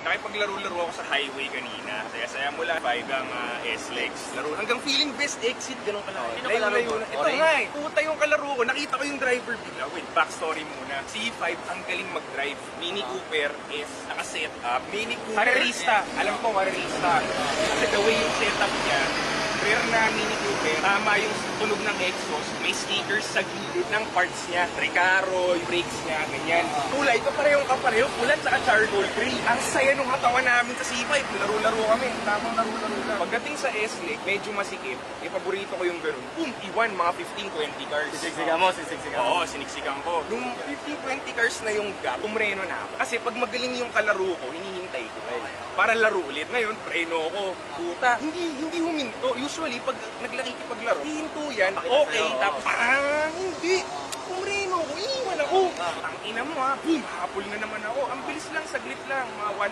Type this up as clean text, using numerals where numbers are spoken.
Nakipaglaro-laro ako sa highway kanina. Saya-saya mula 5 ang S-Lex. Laro hanggang feeling best exit, ganun kalaki. Sino kalaro mo? Ito nga eh. Puta yung kalaro ko. Nakita ko yung driver bigla. Wait, backstory muna. C5, ang galing mag-drive. Mini Cooper is naka-set up. Mini Cooper. Karerista. Alam ko, karerista. Kasi the way yung setup niya, rare na Mini Cooper, tama yung tunog ng exhaust, may stickers sa gilid ng parts niya. Recaro, yung brakes niya, ganyan. Kulay, ito parehong kapareho, pulat sa charcoal gray. Ang saya nung katawan namin sa C5, laro-laro kami, tamang laro-laro lang. Pagdating sa S-Lake, medyo masikip. Paborito ko yung ganun. Boom, iwan, mga 15-20 cars. Sisiksikan mo. Oo, siniksikan ko. Nung 15-20 cars na yung gap, umreno na ako. Kasi pag magaling yung kalaro ko, hinihintay ko. Para laro ulit. Ngayon, preno ko. Puta, hindi huminto. Usually, pag naglakikipaglaro, hihinto yan. Okay, tapos, hindi. Umreno ko, iwan ako. Ang ina mo ha, boom, hapol na naman ako. Ang bilis lang, saglit lang, mga